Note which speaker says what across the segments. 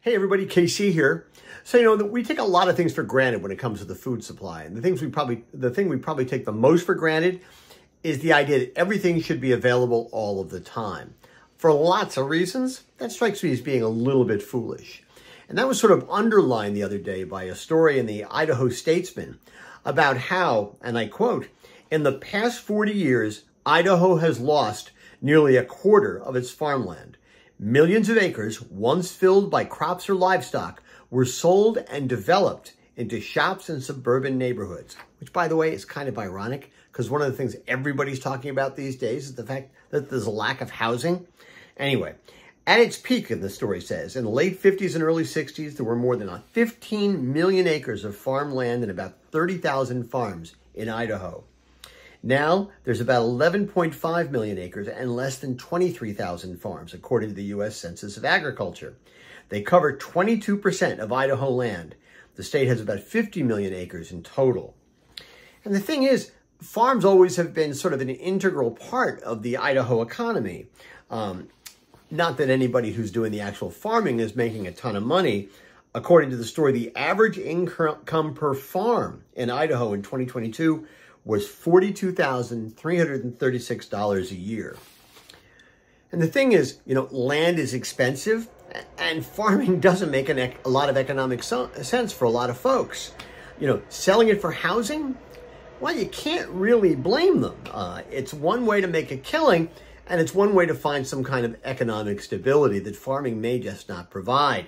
Speaker 1: Hey everybody, KC here. So we take a lot of things for granted when it comes to the food supply, and the thing we probably take the most for granted is the idea that everything should be available all of the time. For lots of reasons, that strikes me as being a little bit foolish. And that was sort of underlined the other day by a story in the Idaho Statesman about how, and I quote, "In the past 40 years, Idaho has lost nearly a quarter of its farmland. Millions of acres, once filled by crops or livestock, were sold and developed into shops and suburban neighborhoods," which, by the way, is kind of ironic because one of the things everybody's talking about these days is the fact that there's a lack of housing. Anyway, at its peak, the story says, in the late 50s and early 60s, there were more than 15 million acres of farmland and about 30,000 farms in Idaho. Now, there's about 11.5 million acres and less than 23,000 farms, according to the U.S. Census of Agriculture. They cover 22% of Idaho land. The state has about 50 million acres in total. And the thing is, farms always have been sort of an integral part of the Idaho economy. Not that anybody who's doing the actual farming is making a ton of money. According to the story, the average income per farm in Idaho in 2022 was $42,336 a year. And the thing is, land is expensive and farming doesn't make a lot of economic sense for a lot of folks. Selling it for housing, well, you can't really blame them. It's one way to make a killing, and it's one way to find some kind of economic stability that farming may just not provide.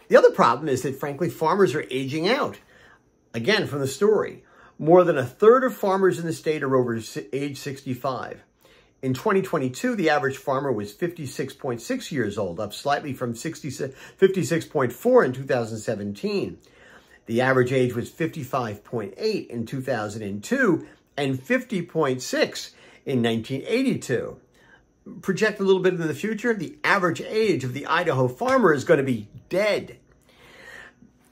Speaker 1: The other problem is that, frankly, farmers are aging out. Again, from the story, more than a third of farmers in the state are over age 65. In 2022, the average farmer was 56.6 years old, up slightly from 56.4 in 2017. The average age was 55.8 in 2002 and 50.6 in 1982. Project a little bit into the future, the average age of the Idaho farmer is going to be dead.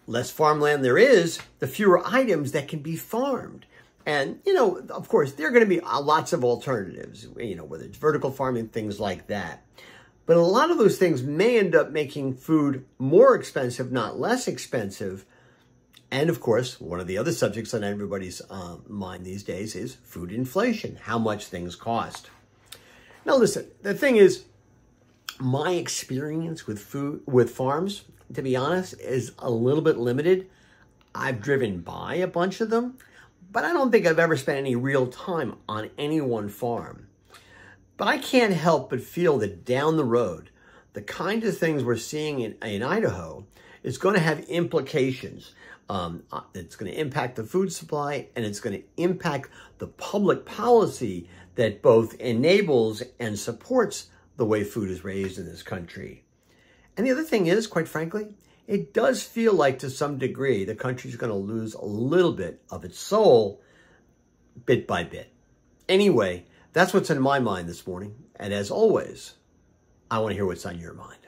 Speaker 1: Less farmland there is, the fewer items that can be farmed. And, of course, there are going to be lots of alternatives, whether it's vertical farming, things like that. But a lot of those things may end up making food more expensive, not less expensive. And, of course, one of the other subjects on everybody's mind these days is food inflation, how much things cost. Now, listen, the thing is, my experience with farms, to be honest, is a little bit limited. I've driven by a bunch of them, but I don't think I've ever spent any real time on any one farm. But I can't help but feel that down the road, the kind of things we're seeing in Idaho is going to have implications. It's going to impact the food supply, and it's going to impact the public policy that both enables and supports the way food is raised in this country. And the other thing is, quite frankly, it does feel like to some degree the country's going to lose a little bit of its soul bit by bit. Anyway, that's what's in my mind this morning. And as always, I want to hear what's on your mind.